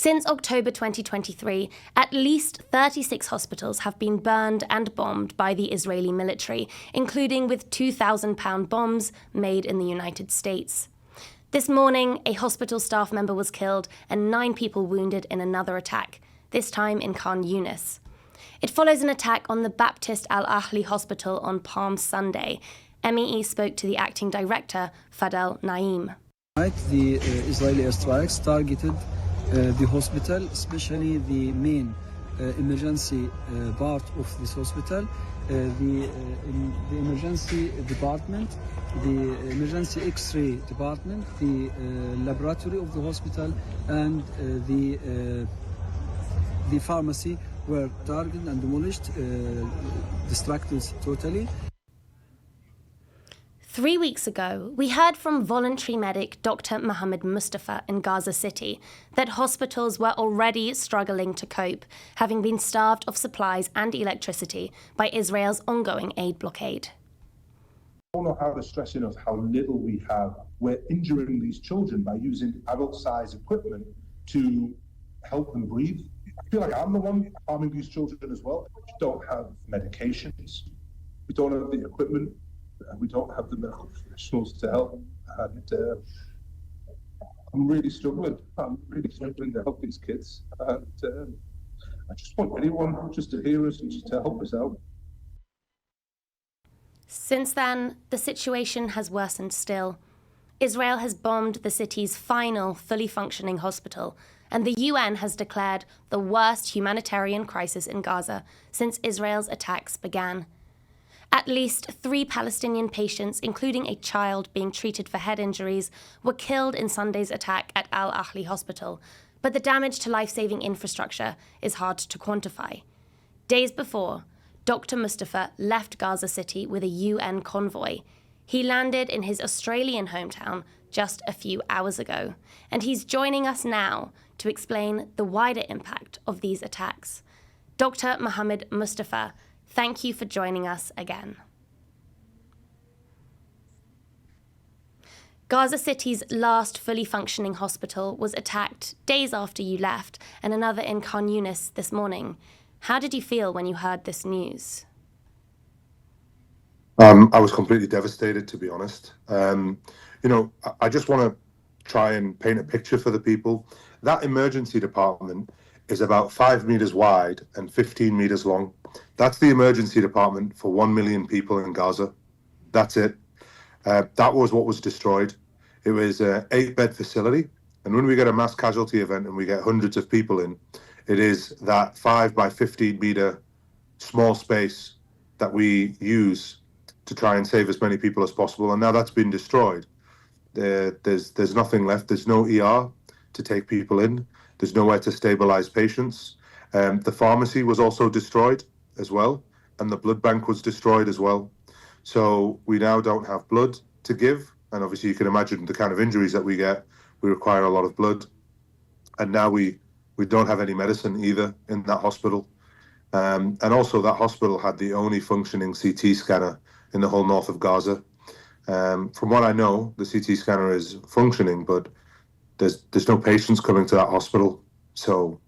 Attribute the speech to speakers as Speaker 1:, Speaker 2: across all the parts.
Speaker 1: Since October 2023, at least 36 hospitals have been burned and bombed by the Israeli military, including with 2,000-pound bombs made in the United States. This morning, a hospital staff member was killed and 9 people wounded in another attack, this time in Khan Yunis. It follows an attack on the Baptist al-Ahli hospital on Palm Sunday. MEE spoke to the acting director, Fadel Naim.
Speaker 2: The Israeli airstrikes targeted the hospital, especially the main emergency part of this hospital, the emergency department, the emergency X-ray department, the laboratory of the hospital, and the pharmacy were targeted and demolished, destructed totally.
Speaker 1: 3 weeks ago, we heard from voluntary medic Dr Mohamed Mustafa in Gaza City that hospitals were already struggling to cope, having been starved of supplies and electricity by Israel's ongoing aid blockade.
Speaker 3: I don't know how the stressing of how little we have. We're injuring these children by using adult-sized equipment to help them breathe. I feel like I'm the one harming these children as well. We don't have medications. We don't have the equipment. We don't have the medical professionals to help, and I'm really struggling. I'm really struggling to help these kids, and I just want anyone just to hear us and just to help us out.
Speaker 1: Since then, the situation has worsened still. Israel has bombed the city's final fully functioning hospital, and the UN has declared the worst humanitarian crisis in Gaza since Israel's attacks began. At least 3 Palestinian patients, including a child being treated for head injuries, were killed in Sunday's attack at al-Ahli hospital, but the damage to life-saving infrastructure is hard to quantify. Days before, Dr Mustafa left Gaza City with a UN convoy. He landed in his Australian hometown just a few hours ago, and he's joining us now to explain the wider impact of these attacks. Dr Mohamed Mustafa, thank you for joining us again. Gaza City's last fully functioning hospital was attacked days after you left, and another in Khan Yunis this morning. How did you feel when you heard this news?
Speaker 4: I was completely devastated, to be honest. I just want to try and paint a picture for the people. That emergency department is about 5 meters wide and 15 meters long. That's the emergency department for 1 million people in Gaza. That's it. That was what was destroyed. It was an 8-bed facility. And when we get a mass casualty event and we get hundreds of people in, it is that 5 by 15 meter small space that we use to try and save as many people as possible. And now that's been destroyed. There's nothing left. There's no ER to take people in. There's nowhere to stabilize patients. The pharmacy was also destroyed as well, and the blood bank was destroyed as well. So we now don't have blood to give, and obviously you can imagine the kind of injuries that we get. We require a lot of blood, and now we don't have any medicine either in that hospital. And also that hospital had the only functioning CT scanner in the whole north of Gaza. From what I know, the CT scanner is functioning, but there's no patients coming to that hospital. So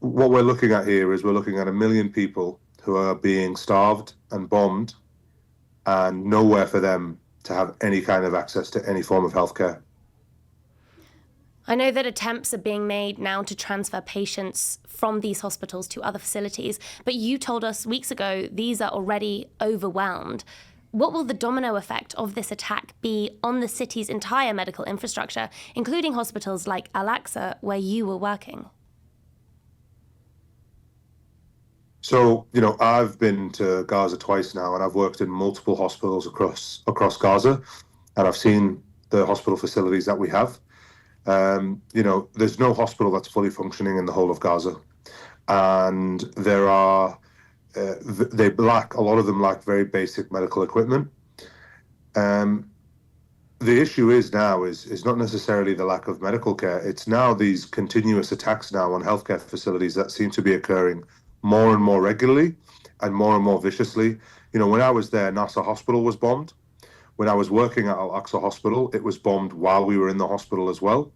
Speaker 4: what we're looking at here is we're looking at 1 million people who are being starved and bombed, and nowhere for them to have any kind of access to any form of healthcare.
Speaker 1: I know that attempts are being made now to transfer patients from these hospitals to other facilities, but you told us weeks ago these are already overwhelmed. What will the domino effect of this attack be on the city's entire medical infrastructure, including hospitals like Al-Aqsa, where you were working?
Speaker 4: So, I've been to Gaza twice now, and I've worked in multiple hospitals across Gaza, and I've seen the hospital facilities that we have. There's no hospital that's fully functioning in the whole of Gaza, and there are a lot of them lack very basic medical equipment. The issue is not necessarily the lack of medical care. It's now these continuous attacks now on healthcare facilities that seem to be occurring more and more regularly and more viciously. When I was there, Nasser Hospital was bombed. When I was working at Al-Aqsa Hospital, it was bombed while we were in the hospital as well.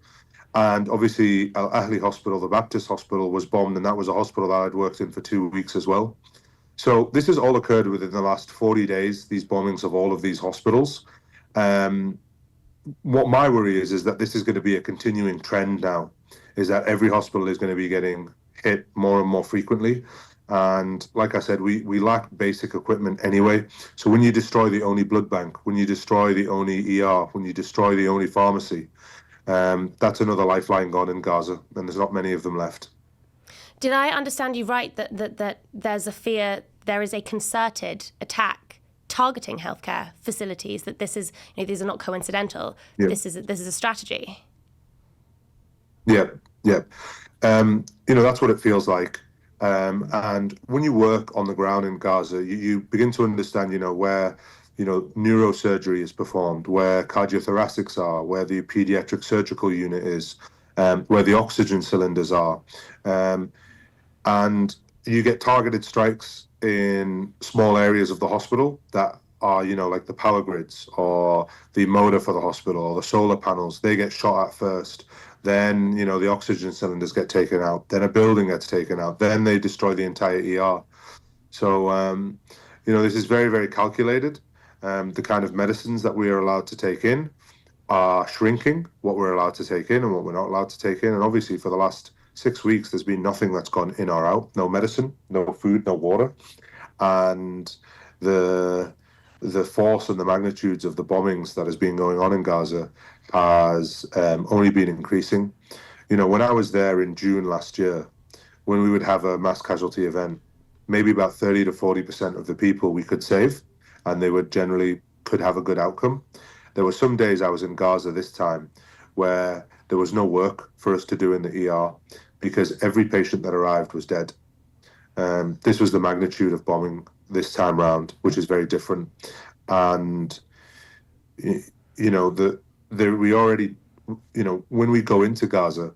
Speaker 4: And obviously, al-Ahli hospital, the Baptist hospital, was bombed, and that was a hospital that I'd worked in for 2 weeks as well. So this has all occurred within the last 40 days, these bombings of all of these hospitals. Um, what my worry is that this is going to be a continuing trend now, is that every hospital is going to be getting hit more and more frequently. And like I said, we lack basic equipment anyway. So when you destroy the only blood bank, when you destroy the only ER, when you destroy the only pharmacy, that's another lifeline gone in Gaza, and there's not many of them left.
Speaker 1: Did I understand you right that there's a fear, there is a concerted attack targeting healthcare facilities, that this is, these are not coincidental,
Speaker 4: Yeah.
Speaker 1: this is a strategy?
Speaker 4: Yeah, yeah. That's what it feels like. And when you work on the ground in Gaza, you begin to understand, where, neurosurgery is performed, where cardiothoracics are, where the pediatric surgical unit is, where the oxygen cylinders are. And you get targeted strikes in small areas of the hospital that are, like the power grids or the motor for the hospital or the solar panels. They get shot at first. Then, the oxygen cylinders get taken out. Then a building gets taken out. Then they destroy the entire ER. So, this is very, very calculated. The kind of medicines that we are allowed to take in are shrinking, what we're allowed to take in and what we're not allowed to take in. And obviously, for the last 6 weeks, there's been nothing that's gone in or out. No medicine, no food, no water. And the force and the magnitudes of the bombings that has been going on in Gaza has only been increasing. When I was there in June last year, when we would have a mass casualty event, maybe about 30 to 40% of the people we could save, and they would generally could have a good outcome. There were some days I was in Gaza this time where there was no work for us to do in the ER because every patient that arrived was dead. This was the magnitude of bombing this time round, which is very different. And, we already, when we go into Gaza,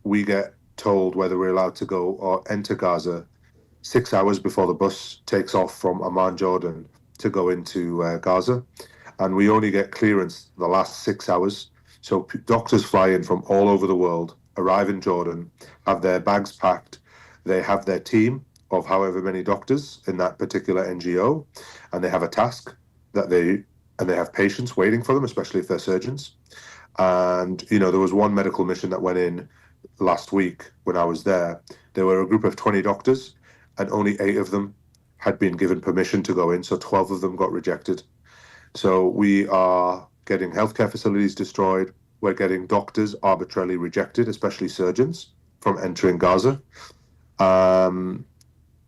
Speaker 4: we get told whether we're allowed to go or enter Gaza 6 hours before the bus takes off from Amman, Jordan, to go into Gaza. And we only get clearance the last 6 hours. So doctors fly in from all over the world, arrive in Jordan, have their bags packed. They have their team of however many doctors in that particular NGO, and they have a task and they have patients waiting for them, especially if they're surgeons. And, there was one medical mission that went in last week when I was there. There were a group of 20 doctors, and only 8 of them had been given permission to go in. So 12 of them got rejected. So we are getting healthcare facilities destroyed. We're getting doctors arbitrarily rejected, especially surgeons, from entering Gaza.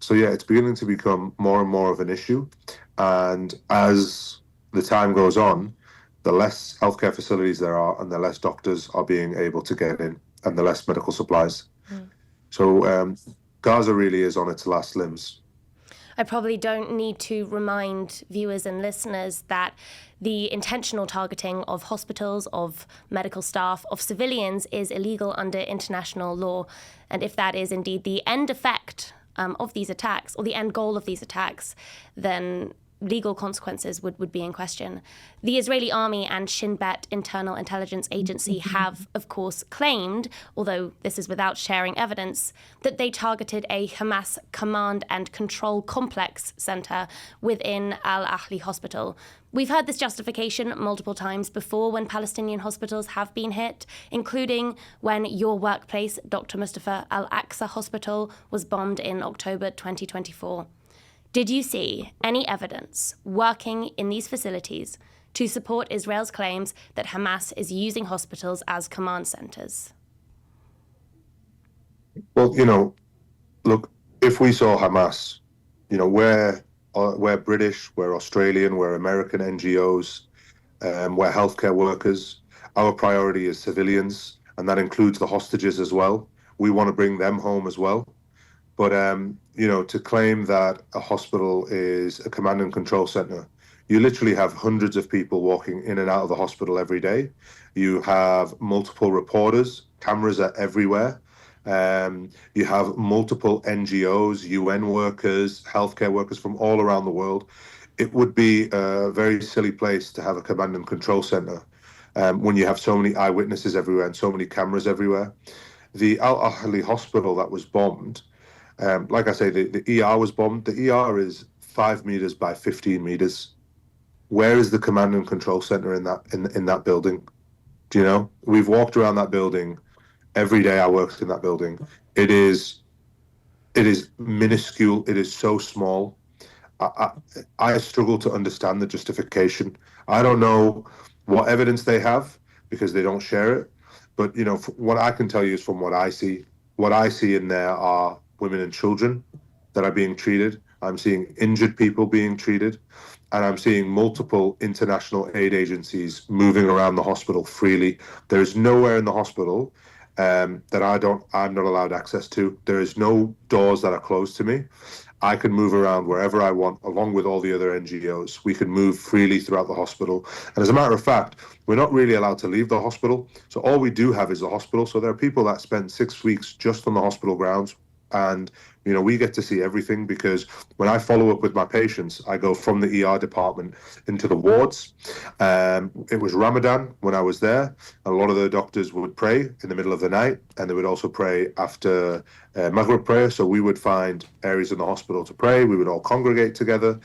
Speaker 4: So yeah, it's beginning to become more and more of an issue. And as the time goes on, the less healthcare facilities there are and the less doctors are being able to get in and the less medical supplies. So Gaza really is on its last limbs.
Speaker 1: I probably don't need to remind viewers and listeners that the intentional targeting of hospitals, of medical staff, of civilians is illegal under international law. And if that is indeed the end effect of these attacks, or the end goal of these attacks, then legal consequences would be in question. The Israeli army and Shin Bet Internal Intelligence Agency have, of course, claimed, although this is without sharing evidence, that they targeted a Hamas command and control complex center within al-Ahli hospital. We've heard this justification multiple times before when Palestinian hospitals have been hit, including when your workplace, Dr Mustafa Al-Aqsa Hospital, was bombed in October 2024. Did you see any evidence working in these facilities to support Israel's claims that Hamas is using hospitals as command centers?
Speaker 4: Well, look, if we saw Hamas, we're British, we're Australian, we're American NGOs, we're healthcare workers. Our priority is civilians, and that includes the hostages as well. We want to bring them home as well. But, to claim that a hospital is a command and control center, you literally have hundreds of people walking in and out of the hospital every day. You have multiple reporters, cameras are everywhere. You have multiple NGOs, UN workers, healthcare workers from all around the world. It would be a very silly place to have a command and control center. when you have so many eyewitnesses everywhere and so many cameras everywhere. The al-Ahli hospital that was bombed, like I say, the ER was bombed. The ER is 5 meters by 15 meters. Where is the command and control center in that building? Do you know? We've walked around that building every day. I worked in that building. It is minuscule. It is so small. I struggle to understand the justification. I don't know what evidence they have because they don't share it. But what I can tell you is from what I see. What I see in there are women and children that are being treated. I'm seeing injured people being treated, and I'm seeing multiple international aid agencies moving around the hospital freely. There is nowhere in the hospital that I'm not allowed access to. There is no doors that are closed to me. I can move around wherever I want, along with all the other NGOs. We can move freely throughout the hospital. And as a matter of fact, we're not really allowed to leave the hospital. So all we do have is the hospital. So there are people that spend 6 weeks just on the hospital grounds. And, we get to see everything because when I follow up with my patients, I go from the ER department into the wards. It was Ramadan when I was there. A lot of the doctors would pray in the middle of the night, and they would also pray after Maghrib prayer. So we would find areas in the hospital to pray. We would all congregate together.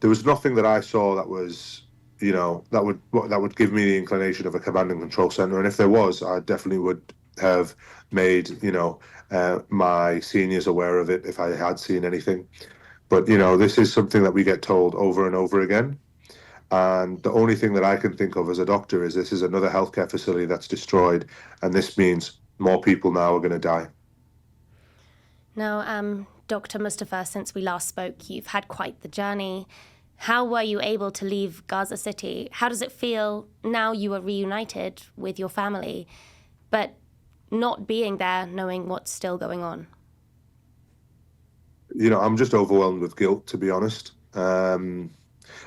Speaker 4: There was nothing that I saw that was, that would give me the inclination of a command and control center. And if there was, I definitely would have made, my seniors aware of it if I had seen anything. But, this is something that we get told over and over again. And the only thing that I can think of as a doctor is this is another healthcare facility that's destroyed. And this means more people now are going to die.
Speaker 1: Now, Dr. Mustafa, since we last spoke, you've had quite the journey. How were you able to leave Gaza City? How does it feel now you are reunited with your family, but not being there, knowing what's still going on?
Speaker 4: I'm just overwhelmed with guilt, to be honest. I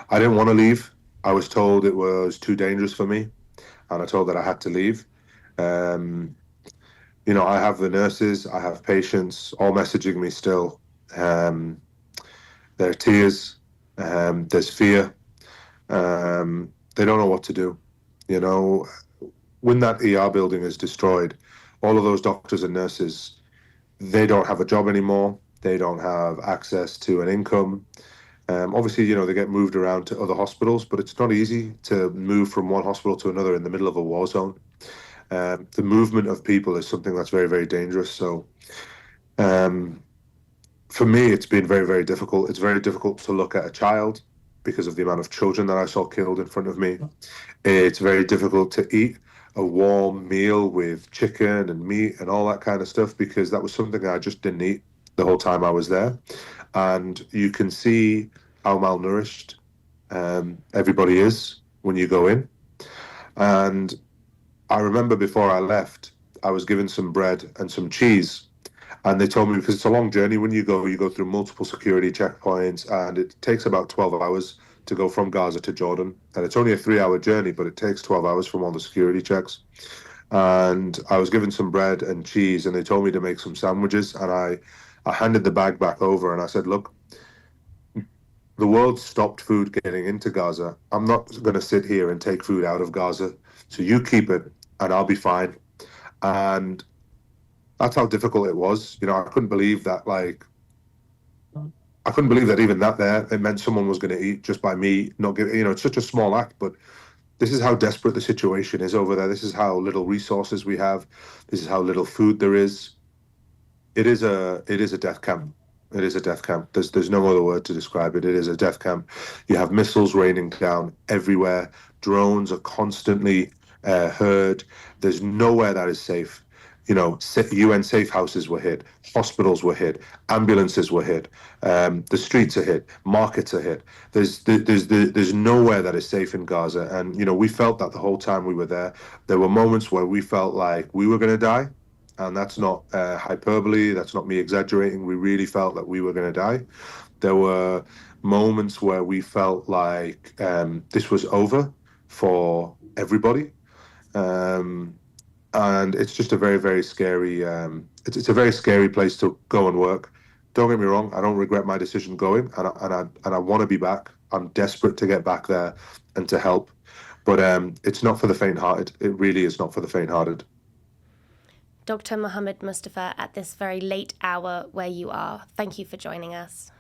Speaker 4: didn't want to leave. I was told it was too dangerous for me, and I told that I had to leave. I have the nurses, I have patients all messaging me still. There are tears, there's fear. They don't know what to do. When that ER building is destroyed, all of those doctors and nurses, they don't have a job anymore. They don't have access to an income. Obviously, they get moved around to other hospitals, but it's not easy to move from one hospital to another in the middle of a war zone. The movement of people is something that's very, very dangerous. So for me, it's been very, very difficult. It's very difficult to look at a child because of the amount of children that I saw killed in front of me. It's very difficult to eat a warm meal with chicken and meat and all that kind of stuff because that was something I just didn't eat the whole time I was there. And you can see how malnourished everybody is when you go in. And I remember before I left, I was given some bread and some cheese. And they told me, because it's a long journey when you go through multiple security checkpoints, and it takes about 12 hours to go from Gaza to Jordan. And it's only a 3-hour journey, but it takes 12 hours from all the security checks. And I was given some bread and cheese, and they told me to make some sandwiches. And I handed the bag back over, and I said, look, the world stopped food getting into Gaza. I'm not going to sit here and take food out of Gaza. So you keep it, and I'll be fine. And that's how difficult it was. I couldn't believe that, I couldn't believe that even that there, it meant someone was going to eat just by me not giving, it's such a small act, but this is how desperate the situation is over there. This is how little resources we have. This is how little food there is. It is a death camp. It is a death camp. There's no other word to describe it. It is a death camp. You have missiles raining down everywhere. Drones are constantly heard. There's nowhere that is safe. UN safe houses were hit, hospitals were hit, ambulances were hit, the streets are hit, markets are hit. There's nowhere that is safe in Gaza. And, we felt that the whole time we were there. There were moments where we felt like we were going to die. And that's not hyperbole. That's not me exaggerating. We really felt that we were going to die. There were moments where we felt like this was over for everybody. And it's just a very, very scary, it's a very scary place to go and work. Don't get me wrong, I don't regret my decision going, and I want to be back. I'm desperate to get back there and to help. But it's not for the faint-hearted. It really is not for the faint-hearted.
Speaker 1: Dr. Mohamed Mustafa, at this very late hour where you are, thank you for joining us.